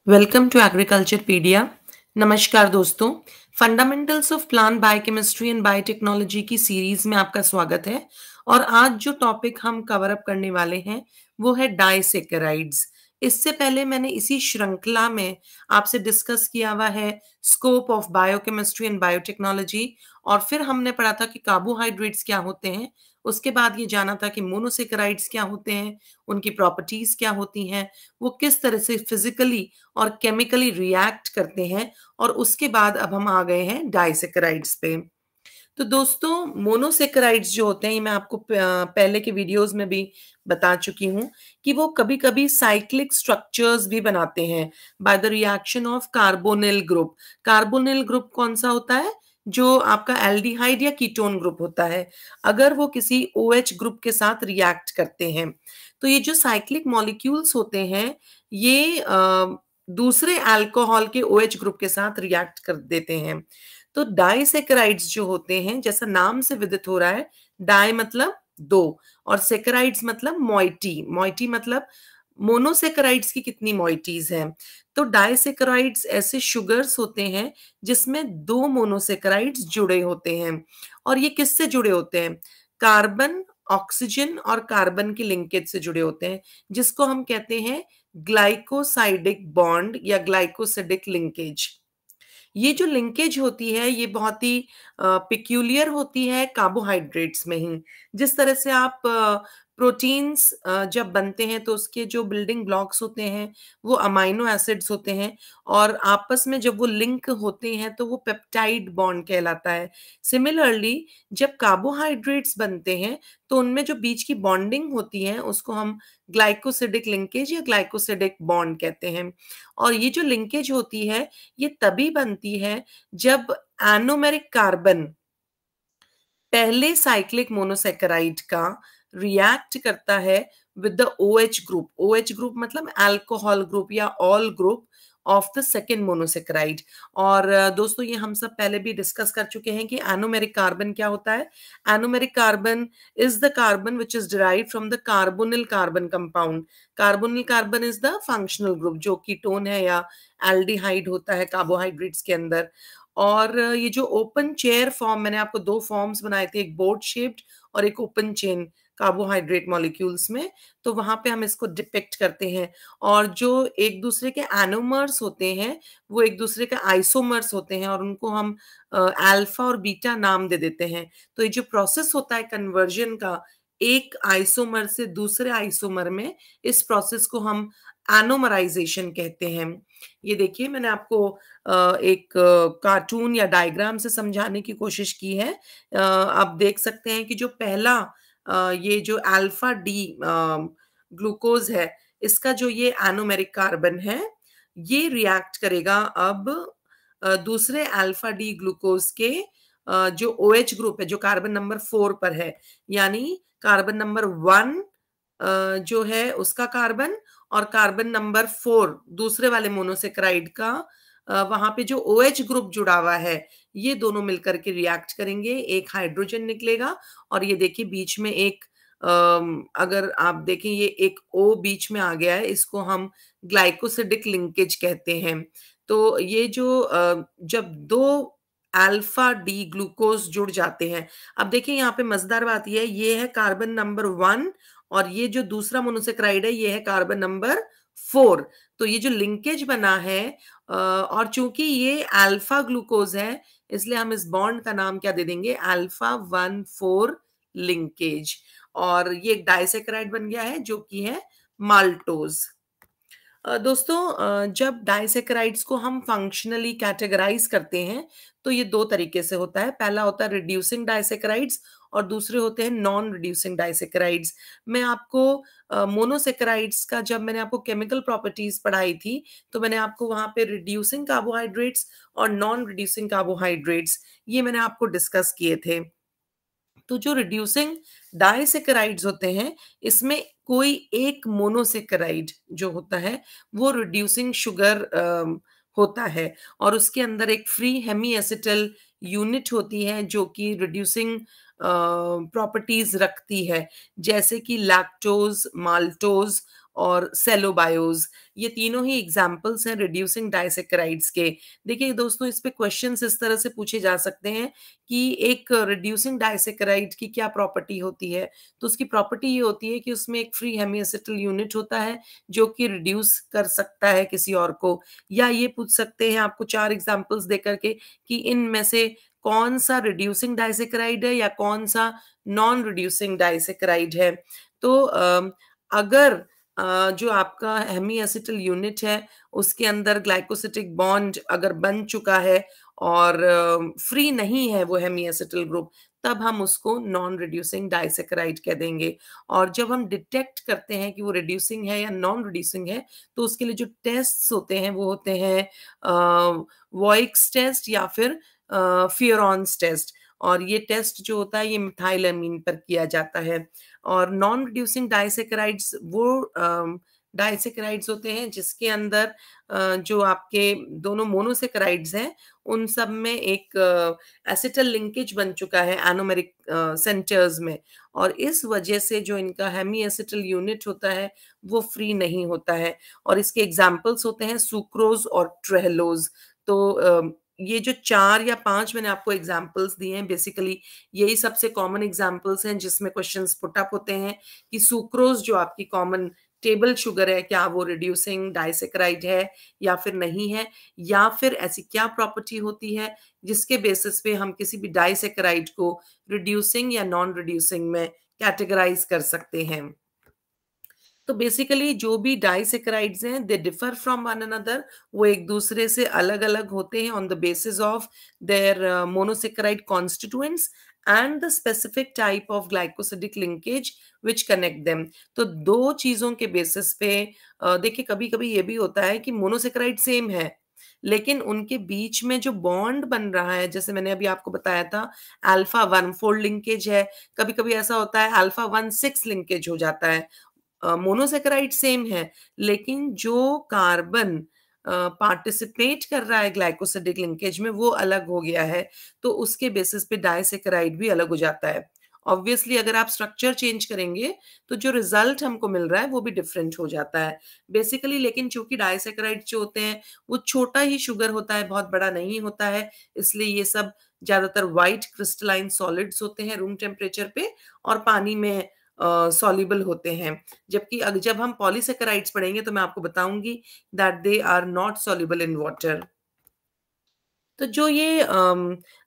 Welcome to एग्रीकल्चरपीडिया। नमस्कार दोस्तों। Fundamentals of plant biochemistry and biotechnology की सीरीज में आपका स्वागत है। और आज जो टॉपिक हम कवर अप करने वाले हैं वो है डाइसेकेराइड्स। इससे पहले मैंने इसी श्रृंखला में आपसे डिस्कस किया हुआ है scope of biochemistry and biotechnology. और फिर हमने पढ़ा था कि कार्बोहाइड्रेट्स क्या होते हैं। उसके बाद ये जाना था कि मोनोसेकेराइड्स क्या होते हैं, उनकी प्रॉपर्टीज क्या होती हैं, वो किस तरह से फिजिकली और केमिकली रिएक्ट करते हैं। और उसके बाद अब हम आ गए हैं डाइसेकेराइड्स पे। तो दोस्तों, मोनोसेकेराइड्स जो होते हैं, ये मैं आपको पहले के वीडियोस में भी बता चुकी हूँ कि वो कभी-कभी साइक्लिक स्ट्रक्चर्स भी बनाते हैं by the reaction of carbonyl group. Carbonyl group कौन सा होता है? जो आपका एल्डिहाइड या कीटोन ग्रुप होता है, अगर वो किसी OH ग्रुप के साथ रिएक्ट करते हैं। तो ये जो साइक्लिक मॉलिक्यूल्स होते हैं, ये दूसरे अल्कोहल के OH ग्रुप के साथ रिएक्ट कर देते हैं। तो डाइसेकेराइड्स जो होते हैं, जैसा नाम से विदित हो रहा है, डाई मतलब दो और सेकेराइड्स मतलब मॉइटी। मॉइटी मतलब मोनोसेकेराइड्स की कितनी मॉइटीज हैं। तो डाइसेकेराइड्स ऐसे शुगर्स होते हैं जिसमें दो मोनोसेकेराइड्स जुड़े होते हैं। और ये किससे जुड़े होते हैं? कार्बन, ऑक्सीजन और कार्बन की लिंकेज से जुड़े होते हैं, जिसको हम कहते हैं ग्लाइकोसाइडिक बॉन्ड या ग्लाइकोसिडिक लिंकेज। ये जो लिंकेज होती है ये बहुत ही पिक्यूलियर होती है कार्बोहाइड्रेट्स में ही। जिस तरह से आप प्रोटीन्स जब बनते हैं तो उसके जो बिल्डिंग ब्लॉक्स होते हैं वो अमाइनो एसिड्स होते हैं, और आपस में जब वो लिंक होते हैं तो वो पेप्टाइड बॉन्ड कहलाता है। सिमिलरली जब कार्बोहाइड्रेट्स बनते हैं तो उनमें जो बीच की बॉन्डिंग होती है उसको हम ग्लाइकोसिडिक लिंकेज या ग्लाइकोसिडिक बॉन्ड कहते हैं। और ये जो लिंकेज होती है ये तभी बनती है जब एनोमेरिक कार्बन पहले साइक्लिक मोनोसेकेराइड का रिएक्ट करता है with the OH group. OH group मतलब अल्कोहल ग्रुप या all group of the second monosaccharide. और दोस्तों, ये हम सब पहले भी डिस्कस कर चुके हैं कि एनोमेरिक कार्बन क्या होता है। Anomeric carbon is the carbon which is derived from the carbonyl carbon compound. Carbonyl carbon is the functional group जो कीटोन है या एल्डिहाइड होता है कार्बोहाइड्रेट्स के अंदर। और ये जो ओपन चेयर फॉर्म, मैंने आपको दो फॉर्म्स बनाए थे, एक बोर्ड शेप्ड और एक ओपन चेन कार्बोहाइड्रेट मॉलिक्यूल्स में। तो वहां पे हम इसको डिपिक्ट करते हैं। और जो एक दूसरे के एनोमर्स होते हैं वो एक दूसरे के आइसोमर्स होते हैं और उनको हम अल्फा और बीटा नाम दे देते हैं। तो ये जो प्रोसेस होता है कन्वर्जन का एक आइसोमर से दूसरे आइसोमर में, इस प्रोसेस को हम एनोमराइजेशन कहते हैं। ये देखिए, मैंने आपको एक कार्टून या डायग्राम से समझाने की कोशिश की है। आप देख सकते हैं कि जो पहला ये जो अल्फा डी ग्लूकोज है, इसका जो ये एनोमेरिक कार्बन है, ये रिएक्ट करेगा अब दूसरे अल्फा डी ग्लूकोज के जो OH ग्रुप है जो कार्बन नंबर 4 पर है। यानी कार्बन नंबर 1 जो है उसका कार्बन और कार्बन नंबर 4 दूसरे वाले मोनोसेकेराइड का वहां पे जो OH ग्रुप जुड़ा हुआ है, ये दोनों मिलकर के रिएक्ट करेंगे, एक हाइड्रोजन निकलेगा। और ये देखिए बीच में एक अगर आप देखें ये एक O बीच में आ गया है, इसको हम ग्लाइकोसिडिक लिंकेज कहते हैं। तो ये जो जब दो अल्फा डी ग्लूकोज जुड़ जाते हैं, अब देखिए यहाँ पे मजेदार बात ये है, ये है कार्बन नंबर 1 और ये जो दूसरा मोनोसेकेराइड है ये है कार्बन नंबर 4। तो ये जो लिंकेज बना है और चूंकि ये अल्फा ग्लूकोज है, इसलिए हम इस बॉन्ड का नाम क्या दे देंगे? Alpha 1,4 linkage. और ये एक डाइसेकेराइड बन गया है जो कि है माल्टोज। दोस्तों, जब डाइसेकेराइड्स को हम फंक्शनली कैटेगराइज करते हैं तो ये दो तरीके से होता है। पहला होता है रिड्यूसिंग डाइसेकेराइड्स और दूसरे होते हैं नॉन रिड्यूसिंग डाइसेकेराइड्स। मैं आपको मोनोसेकेराइड्स का जब मैंने आपको केमिकल प्रॉपर्टीज पढ़ाई थी तो मैंने आपको वहां पे रिड्यूसिंग कार्बोहाइड्रेट्स और नॉन रिड्यूसिंग कार्बोहाइड्रेट्स ये मैंने आपको डिस्कस किए थे। तो जो रिड्यूसिंग डाइसेकेराइड्स होते हैं, इसमें कोई एक मोनोसेकेराइड जो होता है वो रिड्यूसिंग शुगर होता है और उसके अंदर एक फ्री हेमी एसिटल यूनिट होती है जो कि रिड्यूसिंग प्रॉपर्टीज रखती है, जैसे कि लैक्टोज, माल्टोज और सेलोबायोज, ये तीनों ही एग्जाम्पल्स हैं रिड्यूसिंग डाइसेकेराइड्स के। देखिए दोस्तों, इस पे क्वेश्चंस इस तरह से पूछे जा सकते हैं कि एक रिड्यूसिंग डाइसेकेराइड की क्या प्रॉपर्टी होती है। तो उसकी प्रॉपर्टी ये होती है कि उसमें एक फ्री हेमी एसिटिल यूनिट होता है जो कि रिड्यूस कर सकता है किसी और को। या ये पूछ सकते हैं आपको 4 एग्जांपल्स दे करके कि इनमें से कौन सा रिड्यूसिंग डाइसेकेराइड है या कौन सा नॉन रिड्यूसिंग डाइसेकेराइड है। तो अगर जो आपका हेमी एसिटिल यूनिट है उसके अंदर ग्लाइकोसिटिक बॉन्ड अगर बन चुका है और फ्री नहीं है वो हेमी एसिटिल ग्रुप, तब हम उसको नॉन रिड्यूसिंग डाइसेकेराइड कह देंगे। और जब हम डिटेक्ट करते हैं कि वो रिड्यूसिंग है या नॉन रिड्यूसिंग है, तो उसके लिए जो टेस्ट्स होते हैं वो होते हैं वॉइक्स टेस्ट या फिर फियरॉन्स टेस्ट। और ये टेस्ट जो होता है ये मिथाइलएमीन पर किया जाता है। और नॉन रिड्यूसिंग डाइसेकेराइड्स वो डाइसेकेराइड्स होते हैं जिसके अंदर जो आपके दोनों मोनोसेकेराइड्स हैं उन सब में एक एसिटल लिंकेज बन चुका है एनोमेरिक सेंटर्स में, और इस वजह से जो इनका हेमी एसिटिल यूनिट होता है वो फ्री नहीं होता है। और इसके एग्जाम्पल्स होते हैं सुक्रोज और ट्रेहलोज। तो ये जो 4 या 5 मैंने आपको एग्जाम्पल्स दिए हैं, बेसिकली यही सबसे कॉमन एग्जाम्पल्स हैं जिसमें क्वेश्चंस पुट अप होते हैं कि सुक्रोज जो आपकी कॉमन टेबल शुगर है, क्या वो रिड्यूसिंग डाइसेकेराइड है या फिर नहीं है, या फिर ऐसी क्या प्रॉपर्टी होती है जिसके बेसिस पे हम किसी भी डाइसेकेराइड को रिड्यूसिंग या नॉन रिड्यूसिंग में कैटेगराइज कर सकते हैं। तो बेसिकली जो भी डाइसेकेराइड्स हैं they differ from one another, वो एक दूसरे से अलग अलग होते हैं on the basis of their monosaccharide constituents and the specific type of glycosidic linkage which connect them. तो दो चीजों के बेसिस पे देखिए कभी कभी ये भी होता है कि मोनोसेकेराइड सेम है लेकिन उनके बीच में जो बॉन्ड बन रहा है, जैसे मैंने अभी आपको बताया था अल्फा 1 फोल्ड लिंकेज है, कभी कभी ऐसा होता है अल्फा 1 6 लिंकेज हो जाता है। मोनोसेकेराइड सेम है लेकिन जो कार्बन पार्टिसिपेट कर रहा है ग्लाइकोसिडिक लिंकेज में वो अलग हो गया है, तो उसके बेसिस पे डाइसेकेराइड भी अलग हो जाता है। ऑब्वियसली अगर आप स्ट्रक्चर चेंज करेंगे तो जो रिजल्ट हमको मिल रहा है वो भी डिफरेंट हो जाता है बेसिकली। लेकिन चूंकि डाइसेकेराइड जो होते हैं वो छोटा ही शुगर होता है, बहुत बड़ा नहीं होता है, इसलिए ये सब ज्यादातर व्हाइट क्रिस्टलाइन सॉलिड्स होते हैं रूम टेम्परेचर पे और पानी में सॉल्युबल होते हैं। जबकि जब हम पॉलीसेकेराइड्स पढ़ेंगे तो मैं आपको बताऊंगी that they are not soluble in water. तो जो ये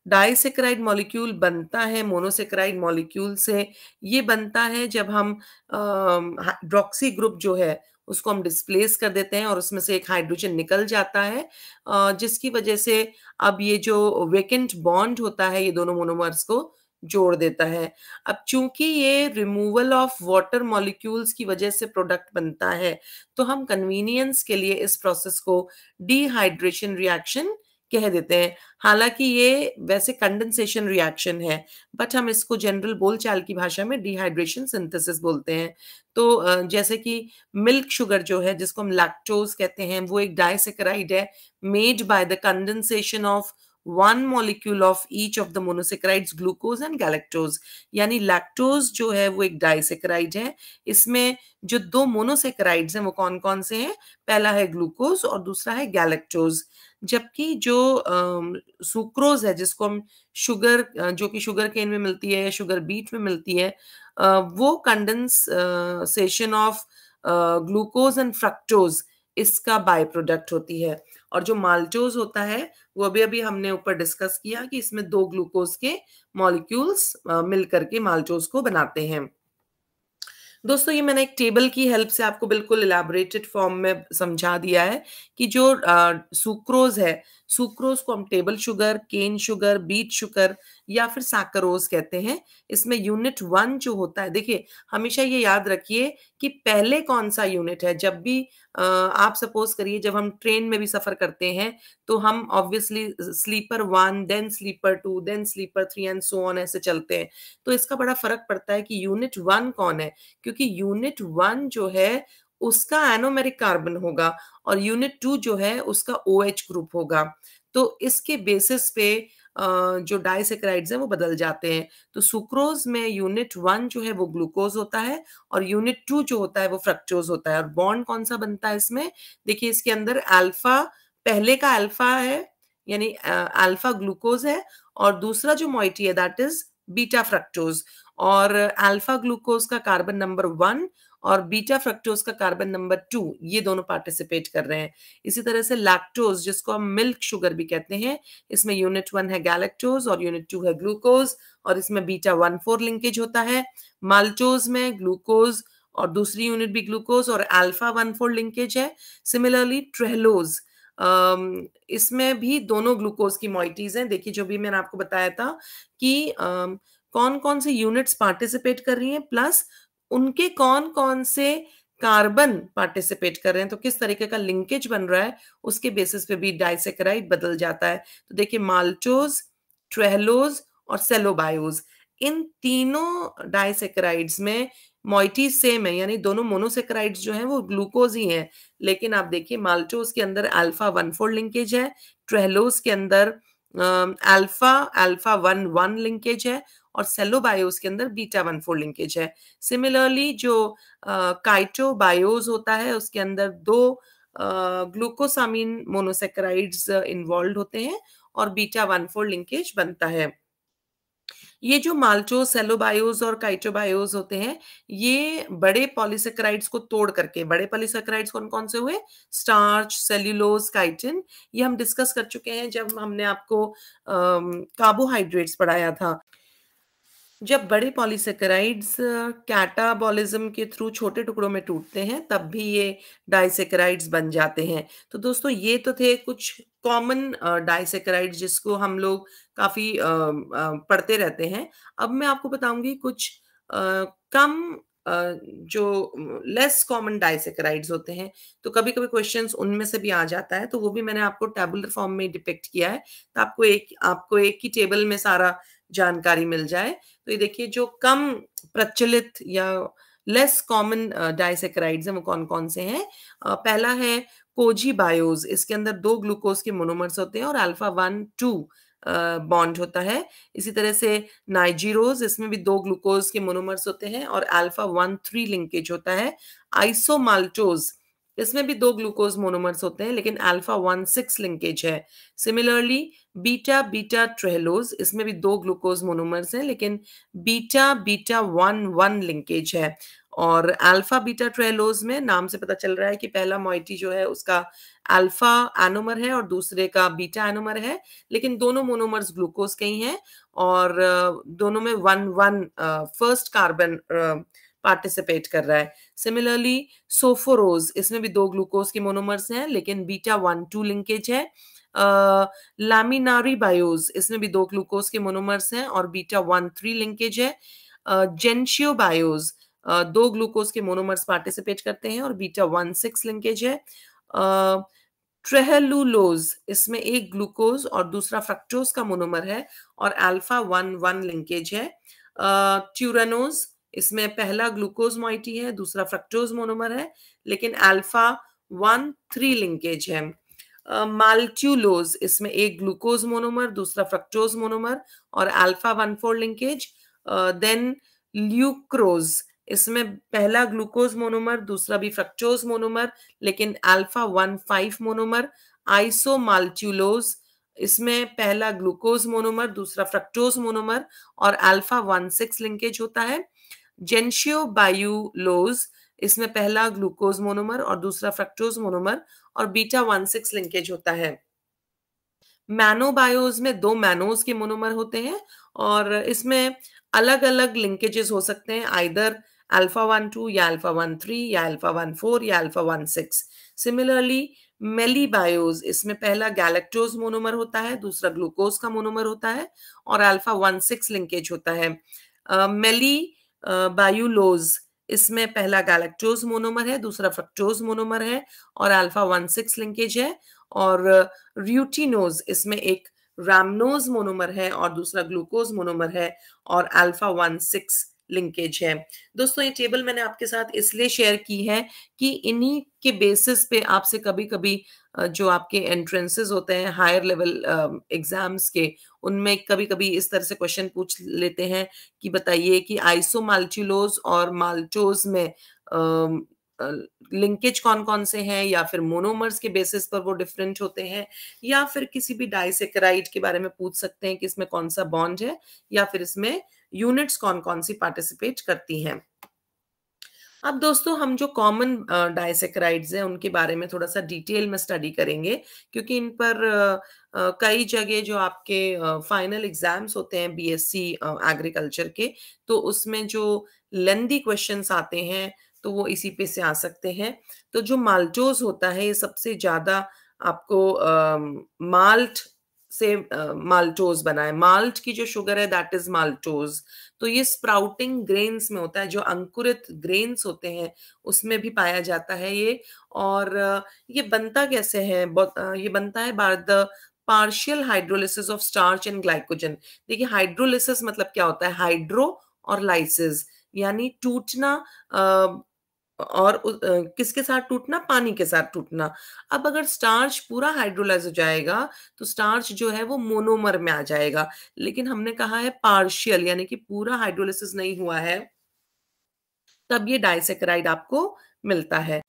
डाइसेकेराइड मॉलिक्यूल बनता है मोनोसेकेराइड मॉलिक्यूल से, ये बनता है जब हम हाइड्रोक्सी ग्रुप जो है उसको हम डिस्प्लेस कर देते हैं और उसमें से एक हाइड्रोजन निकल जाता है, जिसकी वजह से अब ये जो वेकेंट बॉन्ड होता है ये दोनों मोनोमर्स को जोड़ देता है। अब चूंकि ये रिमूवल ऑफ वाटर मॉलिक्यूल्स की वजह से प्रोडक्ट बनता है, तो हम कन्वीनियंस के लिए इस प्रोसेस को डिहाइड्रेशन रिएक्शन कह देते हैं। हालांकि ये वैसे कंडेंसेशन रिएक्शन है, बट हम इसको जनरल बोलचाल की भाषा में डिहाइड्रेशन सिंथेसिस बोलते हैं। तो जैसे कि मिल्क शुगर जो है जिसको हम लैक्टोज कहते हैं, वो एक डाइसेकेराइड है made by the condensation of one molecule of each of the monosaccharides glucose and galactose. यानी लैक्टोज जो है वो एक डाइसेकेराइड है। इसमें जो दो मोनोसेकेराइड्स हैं वो कौन कौन से हैं? पहला है ग्लूकोज और दूसरा है गैलेक्टोज। जबकि जो सुक्रोज है जिसको हम शुगर जो कि शुगर केन में मिलती है या शुगर बीट में मिलती है, वो condensation of glucose and fructose इसका बाय प्रोडक्ट होती है। और जो माल्टोज होता है वो अभी अभी हमने ऊपर डिस्कस किया कि इसमें दो ग्लूकोज के मॉलिक्यूल्स मिल करके माल्टोज को बनाते हैं। दोस्तों ये मैंने एक टेबल की हेल्प से आपको बिल्कुल इलैबोरेटेड फॉर्म में समझा दिया है कि जो सुक्रोज है, सुक्रोज को हम table sugar, cane sugar, beet sugar या फिर सैकरोज कहते हैं। इसमें यूनिट 1 जो होता है, देखिए हमेशा ये याद रखिए कि पहले कौन सा यूनिट है। जब भी आप सपोज करिए जब हम ट्रेन में भी सफर करते हैं तो हम obviously sleeper 1 then sleeper 2 then sleeper 3 and so on ऐसे चलते हैं। तो इसका बड़ा फर्क पड़ता है कि यूनिट 1 कौन है, क्योंकि यूनिट 1 जो है उसका एनोमेरिक कार्बन होगा और यूनिट 2 जो है उसका OH ग्रुप होगा। तो इसके बेसिस पे जो डाइसैकेराइड्स हैं वो बदल जाते हैं। तो सुक्रोज में यूनिट 1 जो है वो ग्लूकोज होता है और यूनिट 2 जो होता है वो फ्रक्टोज होता है। और बॉन्ड कौन-सा बनता है इसमें? देखिए इसके अंदर अल्फा, पहले का अल्फा है यानी अल्फा ग्लूकोज है और दूसरा जो मॉइटी है दैट इज़ बीटा फ्रक्टोज। और अल्फा ग्लूकोज का कार्बन नंबर 1 और बीटा फ्रक्टोज का कार्बन नंबर 2, ये दोनों पार्टिसिपेट कर रहे हैं। इसी तरह से लैक्टोज, जिसको हम मिल्क शुगर भी कहते हैं, इसमें यूनिट 1 है गैलेक्टोज और यूनिट 2 है ग्लूकोज और इसमें बीटा 1,4 लिंकेज होता है। माल्टोज में ग्लूकोज और दूसरी यूनिट भी ग्लूकोज और अल्फा 1,4 लिंकेज है। सिमिलरली ट्रेहलोज, इसमें भी दोनों ग्लूकोज की मॉइटीज हैं। देखिए जो भी मैंने आपको बताया था कि कौन-कौन से यूनिट्स पार्टिसिपेट कर रही हैं प्लस उनके कौन-कौन से कार्बन पार्टिसिपेट कर रहे हैं, तो किस तरीके का लिंकेज बन रहा है, उसके बेसिस पे भी डाइसैकेराइड बदल जाता है। तो देखिए माल्टोज, ट्रेहलोज और सेलोबायोज, इन तीनों डाइसैकेराइड्स में मॉइटी सेम है, यानी दोनों मोनोसैकेराइड्स जो हैं वो ग्लूकोज ही हैं। लेकिन आप देखिए माल्टोज के अंदर अल्फा 1,4 लिंकेज है, ट्रेहलोज के अंदर अल्फा 1,1 लिंकेज है और सेलोबायोस के अंदर बीटा 1,4 लिंकेज है। सिमिलरली जो काइटोबायोस होता है उसके अंदर 2 ग्लूकोसामीन मोनोसैकेराइड्स इन्वॉल्व्ड होते हैं और बीटा 1,4 लिंकेज बनता है। ये जो माल्टोज, सेलोबायोस और काइटोबायोस होते हैं, ये बड़े पॉलीसैकेराइड्स को तोड़ करके, बड़े पॉलीसैकेराइड्स कौन-कौन से हुए? स्टार्च, सेल्युलोज, काइटिन, ये हम डिस्कस कर चुके हैं जब हमने आपको कार्बोहाइड्रेट्स पढ़ाया था। जब बड़े पॉलीसैकेराइड्स कैटाबॉलिज्म के थ्रू छोटे टुकड़ों में टूटते हैं तब भी ये डाइसैकेराइड्स बन जाते हैं। तो दोस्तों ये तो थे कुछ कॉमन डाइसैकेराइड्स जिसको हम लोग काफ़ी पढ़ते रहते हैं। अब मैं आपको बताऊँगी कुछ कम जो लेस कॉमन डाइसैकेराइड्स होते हैं। तो कभी-कभी क्वेश्चंस उनमें से भी आ जाता है, तो वो भी मैंने आपको टैबुलर फॉर्म में डिपिक्ट किया है। तो आपको एक ही टेबल में सारा जानकारी मिल जाए। तो ये देखिए जो कम प्रचलित या लेस कॉमन डाइसैकेराइड्स हैं वो कौन-कौन से हैं? पहला है कोजी बायोस, इसके अंदर 2 ग्लूकोज के मोनोमर्स होते हैं और अल्फा 1, 2 बॉन्ड होता है। इसी तरह से नाइजीरोज, इसमें भी 2 ग्लूकोज के मोनोमर्स होते हैं और अल्फा 1, 3 लिंकेज होता है। आइसोमाल्टोज, इसमें भी 2 ग्लूकोज मोनोमर्स होते हैं लेकिन अल्फा 1, 6 लिंकेज है। सिमिलरली बीटा ट्रेहलोज, इसमें भी 2 ग्लूकोज मोनोमर्स हैं लेकिन बीटा 1 लिंकेज है। और अल्फा बीटा ट्रेहलोज में नाम से पता चल रहा है कि पहला मॉइटी जो है उसका अल्फा एनोमर है और दूसरे का बीटा एनोमर है, लेकिन दोनों मोनोमर्स ग्लूकोज के ही हैं और दोनों में 1 फर्स्ट कार्बन पार्टिसिपेट कर रहा है। सिमिलरली सोफोरोज, इसमें भी 2 ग्लूकोज के मोनोमर्स हैं लेकिन बीटा 1, 2 लिंकेज है। लैमिनारी बायोस, इसमें भी 2 ग्लूकोज के मोनोमर्स हैं और बीटा 1, 3 लिंकेज है। जेंशियो बायोस, 2 ग्लूकोज के मोनोमर्स पार्टिसिपेट करते हैं और बीटा 1, 6 लिंकेज है। ट्रेहेलुलोज, इसमें 1 ग्लूकोज और दूसरा फ्रक्टोज का मोनोमर है और अल्फा 1 लिंकेज है। ट्यूरानोज, इसमें पहला ग्लूकोज मॉइटी है, दूसरा फ्रक्टोज मोनोमर है लेकिन अल्फा 1, 3 लिंकेज है। माल्ट्यूलोज, इसमें 1 ग्लूकोज मोनोमर, दूसरा फ्रक्टोज मोनोमर और अल्फा 1,4 लिंकेज। देन ल्यूक्रोज, इसमें पहला ग्लूकोज मोनोमर, दूसरा भी फ्रक्टोज मोनोमर लेकिन अल्फा 1, 5 मोनोमर। आइसोमाल्ट्यूलोज, इसमें पहला ग्लूकोज मोनोमर, दूसरा फ्रक्टोज मोनोमर और अल्फा 1, 6 लिंकेज होता है। जेंशियो बायूलोज, इसमें पहला ग्लूकोज मोनोमर और दूसरा फ्रक्टोज मोनोमर और बीटा 1, 6 लिंकेज होता है। मैनोबायोज में 2 मैनोज के मोनोमर होते हैं और इसमें अलग-अलग लिंकेजेस हो सकते हैं, आइदर अल्फा 1, 2 या अल्फा 1, 3 या अल्फा 1, 4 या अल्फा 1, 6। सिमिलरली मेलीबायोज, इसमें पहला गैलेक्टोज मोनोमर होता है, दूसरा ग्लूकोज का मोनोमर होता है और अल्फा 1, 6 लिंकेज होता है। मेली बायूलोज, इसमें पहला गैलेक्टोज मोनोमर है, दूसरा फ्रक्टोज मोनोमर है और अल्फा 1, 6 लिंकेज है। और र्यूटिनोज, इसमें एक रैमनोज मोनोमर है और दूसरा ग्लूकोज मोनोमर है और अल्फा 1, 6 लिंकेज है। दोस्तों ये टेबल मैंने आपके साथ इसलिए शेयर की है कि इन्हीं के बेसिस पे आपसे कभी-कभी जो आपके एंट्रेंसेस होते हैं हायर लेवल एग्ज़ाम्स के, उनमें कभी-कभी इस तरह से क्वेश्चन पूछ लेते हैं कि बताइए कि आइसोमाल्टुलोज़ और माल्टोज़ में अ, लिंकेज कौन-कौन से हैं, या फिर मोनोमर्स के बेसिस पर वो डिफरेंट होते हैं, या फिर किसी भी डाइसैकेराइड के बारे में पूछ सकते हैं कि इसमें कौन-सा बॉन्ड है, या फिर इसमें यूनिट्स कौन-कौन सी पार्टिसिपेट करती हैं। अब दोस्तों हम जो कॉमन डाइसैकेराइड्स हैं उनके बारे में थोड़ा-सा डिटेल में स्टडी करेंगे, क्योंकि इन पर कई जगह जो आपके फाइनल एग्ज़ाम्स होते हैं बीएससी एग्रीकल्चर के, तो उसमें जो लेंथी क्वेश्चन्स आते हैं, तो वो इसी पे से आ सकते हैं। तो जो माल्टोज़ होता है, ये सबसे ज़्यादा आपको माल्ट से माल्टोज़ बना है। माल्ट की जो शुगर है दैट इज़ माल्टोज़। तो ये स्प्राउटिंग ग्रेन्स में होता है, जो अंकुरित ग्रेन्स होते हैं, उसमें भी पाया जाता है ये। और ये बनता कैसे है? ये बनता है by the partial hydrolysis of starch and glycogen. देखिए हाइड्रोलिसिस मतलब क्या होता है? हाइड्रो और लाइसिस, यानी टूटना, अ, और किसके साथ टूटना? पानी के साथ टूटना। अब अगर स्टार्च पूरा हाइड्रोलाइज़ हो जाएगा, तो स्टार्च जो है वो मोनोमर में आ जाएगा। लेकिन हमने कहा है पार्शियल, यानी कि पूरा हाइड्रोलिसिस नहीं हुआ है, तब ये डाइसैकेराइड आपको मिलता है।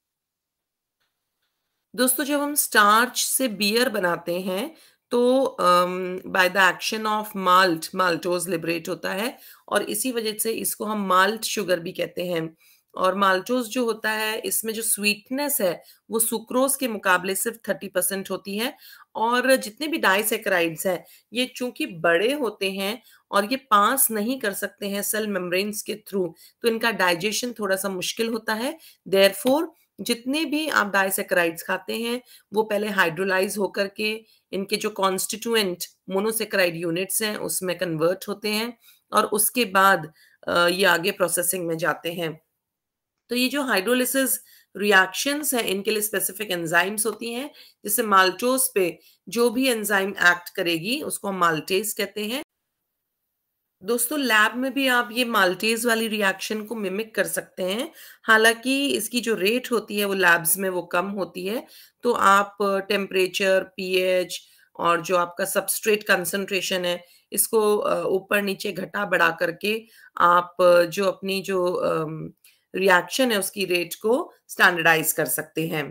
दोस्तों जब हम स्टार्च से बियर बनाते हैं, तो by the action of malt, maltose liberate होता है, और इसी वजह से इसको हम माल्ट शुगर भी कहते हैं। और माल्टोज जो होता है, इसमें जो स्वीटनेस है वो सुक्रोज के मुकाबले सिर्फ 30% होती है। और जितने भी डाइसैकेराइड्स हैं, ये चूंकि बड़े होते हैं और ये पास नहीं कर सकते हैं सेल मेम्ब्रेन्स के थ्रू, तो इनका डाइजेशन थोड़ा सा मुश्किल होता है। देयरफॉर जितने भी आप डाइसैकेराइड्स खाते हैं, वो पहले हाइड्रोलाइज़ होकर के इनके जो कॉन्स्टिट्यूएंट मोनोसैकेराइड यूनिट्स हैं, उसमें कन्वर्ट होते हैं, और उसके बाद ये आगे प्रोसेसिंग में जाते हैं। तो ये जो हाइड्रोलिसिस रिएक्शंस हैं, इनके लिए स्पेसिफिक एंजाइम्स होती हैं, जैसे माल्टोज़ पे जो भी एंजाइम एक्ट करेगी, उसको हम माल्टेज़ कहते हैं। दोस्तों लैब में भी आप ये माल्टेज़ वाली रिएक्शन को मिमिक कर सकते हैं। हालाँकि इसकी जो रेट होती है वो लैब्स में वो कम होती है। तो आप टेम्परेचर, पीएच और जो आपका सबस्ट्रेट कंसंट्रेशन है, इसको ऊपर-नीचे घटा-बढ़ा करके आप जो अपनी जो रिएक्शन है उसकी रेट को स्टैंडर्डाइज़ कर सकते हैं।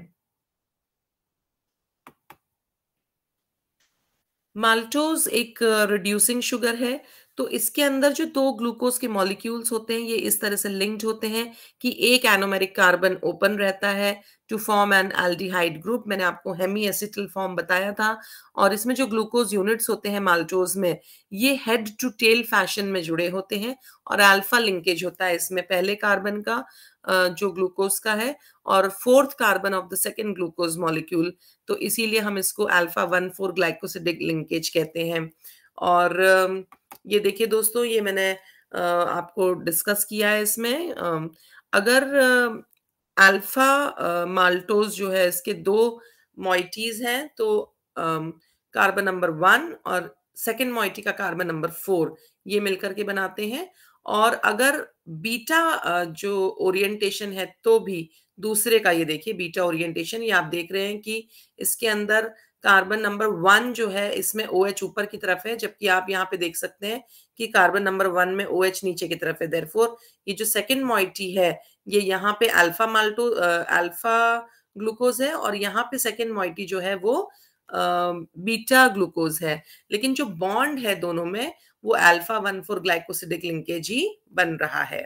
माल्टोज़ एक रिड्यूसिंग शुगर है, तो इसके अंदर जो 2 ग्लूकोज़ के मॉलिक्यूल्स होते हैं, ये इस तरह से लिंक्ड होते हैं कि एक एनोमेरिक कार्बन ओपन रहता है to form an aldehyde group. मैंने आपको हेमी एसिटिल फॉर्म बताया था। और इसमें जो ग्लूकोज़ यूनिट्स होते हैं माल्टोज़ में, ये हेड टू टेल फैशन में जुड़े होते हैं, और अल्फा लिंकेज होता है इसमें पहले कार्बन का, जो ग्लूकोज़ का है, और 4th carbon of the second glucose molecule. तो इसीलिए हम इसको अल्फा 1,4 ग्लाइकोसिडिक लिंकेज कहते हैं। और ये देखिए दोस्तों, ये मैंने आपको डिस्कस किया है इसमें। अगर अल्फा माल्टोज़ जो है, इसके 2 मॉइटीज़ हैं, तो कार्बन नंबर 1 और सेकंड मॉइटी का कार्बन नंबर 4, ये मिलकर के बनाते हैं। और अगर बीटा जो ओरिएंटेशन है, तो भी दूसरे का, ये देखिए बीटा ओरिएंटेशन, ये आप देख रहे हैं कि इसके अंदर कार्बन नंबर 1 जो है, इसमें ओएच ऊपर की तरफ है, जबकि आप यहाँ पे देख सकते हैं कि कार्बन नंबर 1 में ओएच नीचे की तरफ है। देयरफॉर ये जो सेकंड मॉइटी है, ये यहाँ पे अल्फा ग्लूकोज़ है, और यहाँ पे सेकंड मॉइटी जो है वो बीटा ग्लूकोज़ है। लेकिन जो बॉन्ड है दोनों में, वो अल्फा 1,4 ग्लाइकोसिडिक लिंकेज ही बन रहा है।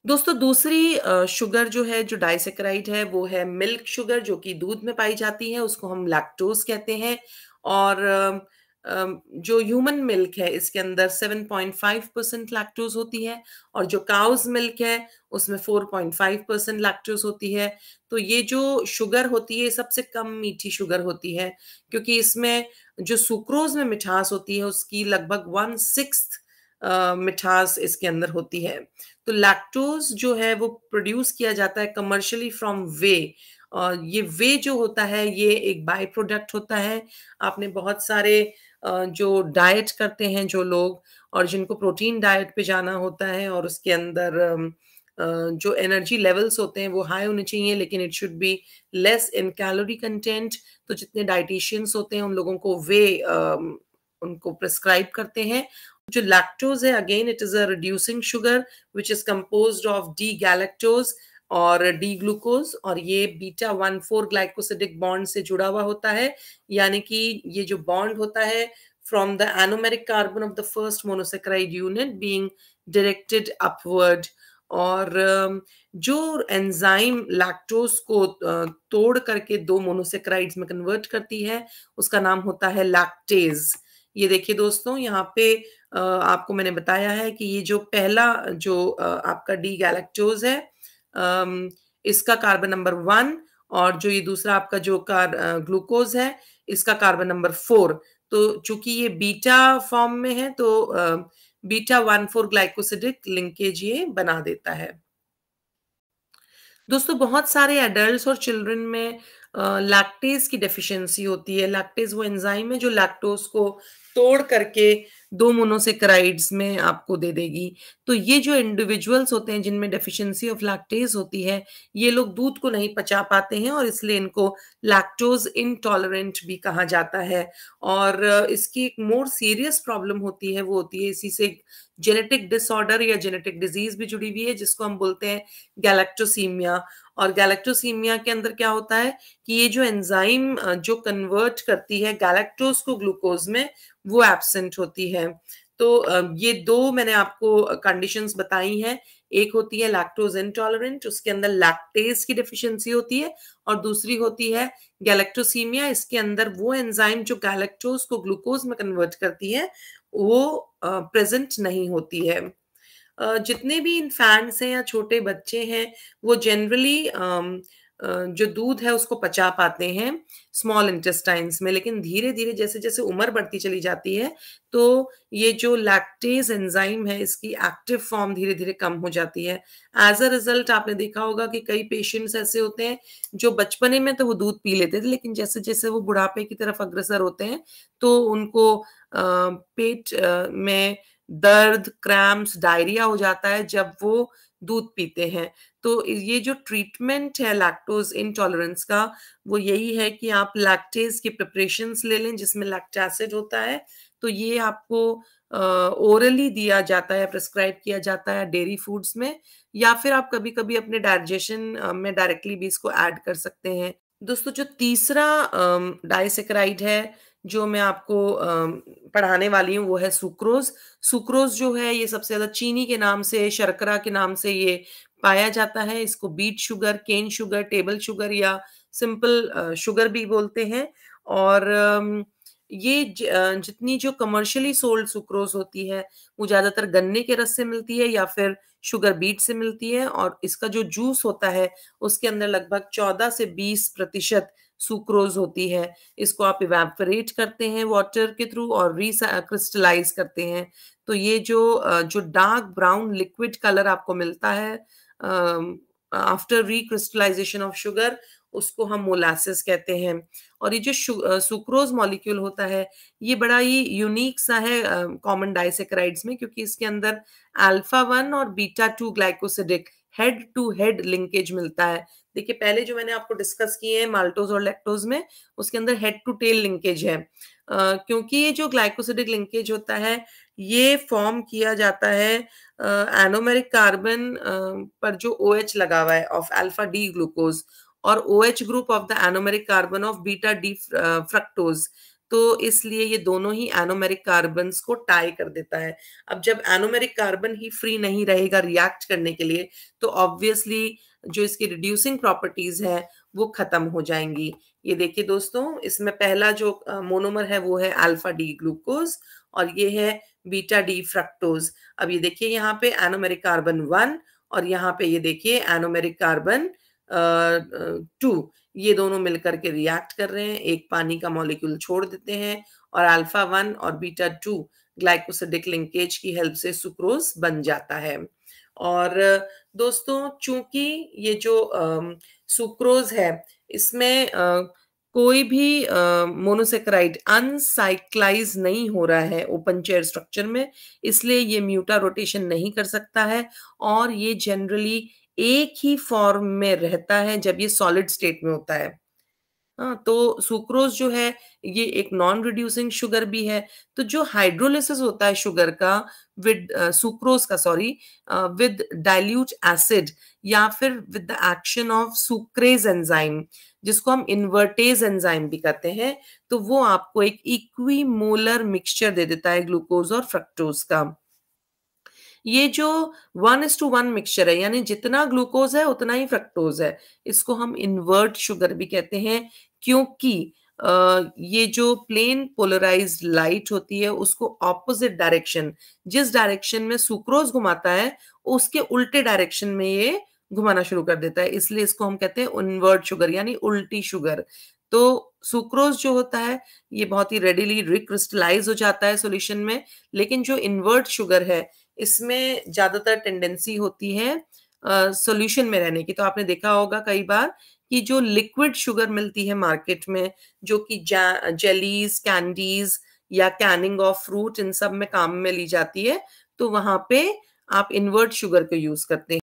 दोस्तों दूसरी शुगर जो है, जो डाइसैकेराइड है, वो है मिल्क शुगर, जो कि दूध में पाई जाती है, उसको हम लैक्टोज़ कहते हैं। और जो ह्यूमन मिल्क है, इसके अंदर 7.5% लैक्टोज़ होती है, और जो काउज़ मिल्क है, उसमें 4.5% लैक्टोज़ होती है। तो ये जो शुगर होती है, सबसे कम मीठी शुगर होती है, क्योंकि इसमें जो सुक्रोज़ में मिठास होती है, उसकी लगभग 1/6 मिठास इसके अंदर होती है। तो लैक्टोज़ जो है वो प्रोड्यूस किया जाता है कमर्शियली फ्रॉम व्हे, और ये व्हे जो होता है, ये एक बाय प्रोडक्ट होता है। आपने बहुत सारे जो डाइट करते हैं जो लोग और जिनको प्रोटीन डाइट पे जाना होता है और उसके अंदर जो एनर्जी लेवल्स होते हैं वो हाई होने चाहिए, लेकिन it should be less in calorie content. तो जितने डाइटिशियंस होते हैं उन लोगों को वे उनको प्रिस्क्राइब करते हैं। जो लैक्टोज है, again it is a reducing sugar which is composed of D galactose और डी ग्लूकोज, और ये बीटा 1,4 ग्लाइकोसिडिक बॉन्ड से जुड़ा हुआ होता है। यानी कि ये जो बॉन्ड होता है from the anomeric carbon of the first monosaccharide unit being directed upward. और जो एंजाइम लैक्टोज को तोड़ करके दो मोनोसेक्राइड्स में कन्वर्ट करती है उसका नाम होता है लैक्टेज। ये देखिए दोस्तों, यहाँ पे आपको मैंने बताया है कि ये जो पहला जो आपका डी गैलेक्टोज है, इसका कार्बन नंबर 1, और जो ये दूसरा आपका जो ग्लूकोज है इसका कार्बन नंबर 4। तो चूंकि ये बीटा फॉर्म में है तो बीटा 1,4 ग्लाइकोसिडिक लिंकेज ये बना देता है। दोस्तों बहुत सारे एडल्ट्स और चिल्ड्रन में लैक्टेज की डेफिशिएंसी होती है। लैक्टेज वो एंजाइम है जो लैक्टोज को तोड़ करके दो मोनोसेक्राइड्स में आपको दे देगी। तो ये जो इंडिविजुअल्स होते हैं जिनमें डेफिशिएंसी ऑफ लैक्टेज होती है, ये लोग दूध को नहीं पचा पाते हैं और इसलिए इनको लैक्टोज इंटॉलरेंट भी कहा जाता है। और इसकी एक मोर सीरियस प्रॉब्लम होती है, वो होती है इसी से जेनेटिक डिसऑर्डर या जेनेटिक डिजीज भी जुड़ी हुई है जिसको हम बोलते हैं गैलेक्टोसीमिया। और गैलेक्टोसीमिया के अंदर क्या होता है कि ये जो एंजाइम जो कन्वर्ट करती है गैलेक्टोज को ग्लूकोज में, वो एब्सेंट होती है। तो ये दो मैंने आपको कंडीशंस बताई हैं। एक होती है लैक्टोज इंटॉलरेंट, उसके अंदर लैक्टेज की डेफिशिएंसी होती है, और दूसरी होती है गैलेक्टोसीमिया, इसके अंदर वो एंजाइम जो गैलेक्टोज को ग्लूकोज में कन्वर्ट करती है वो प्रेजेंट नहीं होती है। जितने भी इन्फेंट्स हैं या छोटे बच्चे हैं वो जनरली जो दूध है उसको पचा पाते हैं स्मॉल इंटेस्टाइन्स में, लेकिन धीरे धीरे जैसे जैसे उम्र बढ़ती चली जाती है तो ये जो लैक्टेज एंजाइम है इसकी एक्टिव फॉर्म धीरे धीरे कम हो जाती है। एज अ रिजल्ट आपने देखा होगा कि कई पेशेंट्स ऐसे होते हैं जो बचपने में तो वो दूध पी लेते थे, लेकिन जैसे जैसे वो बुढ़ापे की तरफ अग्रसर होते हैं तो उनको पेट में दर्द, क्रैम्प्स, डायरिया हो जाता है जब वो दूध पीते हैं। तो ये जो ट्रीटमेंट है लैक्टोज इंटॉलरेंस का, वो यही है कि आप लैक्टेज की प्रिपरेशंस ले लें जिसमें लैक्टिक एसिड होता है। तो ये आपको ओरली दिया जाता है, प्रिस्क्राइब किया जाता है डेयरी फूड्स में, या फिर आप कभी-कभी अपने डाइजेशन में डायरेक्टली भी इसको ऐड कर सकते हैं। दोस्तों जो तीसरा डाइसैकेराइड है जो मैं आपको पढ़ाने वाली हूँ वो है सुक्रोज। सुक्रोज जो है ये सबसे ज़्यादा चीनी के नाम से, शर्करा के नाम से ये पाया जाता है। इसको beet sugar, cane sugar, table sugar या सिंपल शुगर भी बोलते हैं। और ये जितनी जो कमर्शियली सोल्ड सुक्रोज होती है वो ज़्यादातर गन्ने के रस से मिलती है या फिर शुगर बीट से मिलती है, और इसका जो जूस होता है उसके अंदर लगभग 14 से 20% सुक्रोज होती है। इसको आप इवेपोरेट करते हैं वाटर के थ्रू और क्रिस्टलाइज करते हैं। तो ये जो डार्क ब्राउन लिक्विड कलर आपको मिलता है आफ्टर रिक्रिस्टलाइजेशन ऑफ शुगर, उसको हम मोलासेस कहते हैं। और ये जो सुक्रोज मॉलिक्यूल होता है ये बड़ा ही यूनिक सा है कॉमन डाइसैकेराइड्स में, क्योंकि इसके अंदर अल्फा 1 और beta 2 glycosidic head to head linkage मिलता है। देखिए पहले जो मैंने आपको डिस्कस किए हैं माल्टोज और लैक्टोज में, उसके अंदर हेड टू टेल लिंकेज है। क्योंकि ये जो ग्लाइकोसिडिक लिंकेज होता है ये फॉर्म किया जाता है एनोमेरिक कार्बन पर जो OH लगा हुआ है ऑफ अल्फा डी ग्लूकोज और OH group of the anomeric carbon of beta D fructose. तो इसलिए ये दोनों ही एनोमेरिक कार्बन्स को टाई कर देता है। अब जब एनोमेरिक कार्बन ही फ्री नहीं रहेगा रिएक्ट करने के लिए तो ऑब्वियसली जो इसकी रिड्यूसिंग प्रॉपर्टीज है वो खत्म हो जाएंगी। ये देखिए दोस्तों, इसमें पहला जो मोनोमर है वो है अल्फा डी ग्लूकोज और ये है बीटा डी फ्रक्टोज। अब ये देखिए यहाँ पे एनोमेरिक कार्बन 1 और यहाँ पे ये देखिए एनोमेरिक कार्बन 2, ये दोनों मिलकर के रिएक्ट कर रहे हैं, एक पानी का मॉलिक्यूल छोड़ देते हैं और अल्फा 1 और बीटा 2 ग्लाइकोसिडिक लिंकेज की हेल्प से सुक्रोज बन जाता है। और दोस्तों चूंकि ये जो सुक्रोज है इसमें कोई भी मोनोसेकेराइड अनसाइक्लाइज नहीं हो रहा है ओपन चेयर स्ट्रक्चर में, इसलिए ये म्यूटा रोटेशन नहीं कर सकता है और ये जनरली एक ही फॉर्म में रहता है जब ये सॉलिड स्टेट में होता है। हाँ, तो सुक्रोज़ जो है ये एक नॉन रिड्यूसिंग शुगर भी है। तो जो हाइड्रोलिसिस होता है शुगर का विद सुक्रोज़ का सॉरी विद डाइल्यूट एसिड या फिर with the action of sucrase enzyme, जिसको हम इन्वर्टेज़ एंजाइम भी कहते हैं, तो वो आपको एक इक्विमोलर मिक्सचर दे देता है ग्लूकोज़ और फ्रक्टोज़ का। ये जो 1:1 मिक्सचर है, यानी जितना ग्लूकोज है उतना ही फ्रक्टोज है। इसको हम इन्वर्ट शुगर भी कहते हैं, क्योंकि ये जो प्लेन पोलराइज्ड लाइट होती है उसको ऑपोजिट डायरेक्शन, जिस डायरेक्शन में सुक्रोज घुमाता है उसके उल्टे डायरेक्शन में ये घुमाना शुरू कर देता है, इसलिए इसको हम कहते हैं इन्वर्ट शुगर यानी उल्टी शुगर। तो सुक्रोज जो होता है ये बहुत ही रेडिली रिक्रिस्टलाइज हो जाता है सॉल्यूशन में, लेकिन जो इन्वर्ट शुगर है इसमें ज़्यादातर टेंडेंसी होती है सॉल्यूशन में रहने की। तो आपने देखा होगा कई बार कि जो लिक्विड शुगर मिलती है मार्केट में, जो कि जेलीज़, कैंडीज़ या कैनिंग ऑफ फ्रूट, इन सब में काम में ली जाती है, तो वहाँ पे आप इन्वर्ट शुगर को यूज़ करते हैं।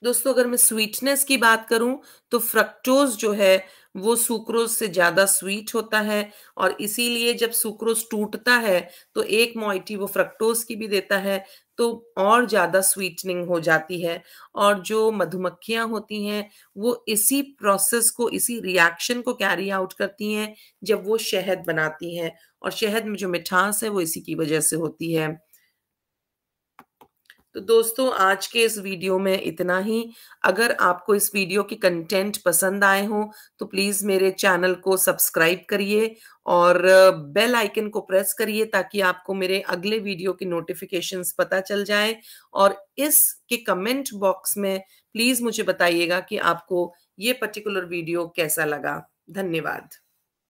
दोस्तों अगर मैं स्वीटनेस की बात करूं तो फ्रक्टोज जो है वो सुक्रोज से ज्यादा स्वीट होता है और इसीलिए जब सुक्रोज टूटता है तो एक मॉइटी वो फ्रक्टोज की भी देता है, तो और ज्यादा स्वीटनिंग हो जाती है। और जो मधुमक्खियां होती हैं वो इसी प्रोसेस को, इसी रिएक्शन को कैरी आउट करती हैं जब वो शहद बनाती हैं, और शहद में जो मिठास है वो इसी की वजह से होती है। तो दोस्तों आज के इस वीडियो में इतना ही। अगर आपको इस वीडियो की कंटेंट पसंद आए हो तो प्लीज़ मेरे चैनल को सब्सक्राइब करिए और बेल आइकन को प्रेस करिए ताकि आपको मेरे अगले वीडियो की नोटिफिकेशंस पता चल जाए। और इसके कमेंट बॉक्स में प्लीज़ मुझे बताइएगा कि आपको ये पर्टिकुलर वीडियो कैसा लगा। धन्यवाद।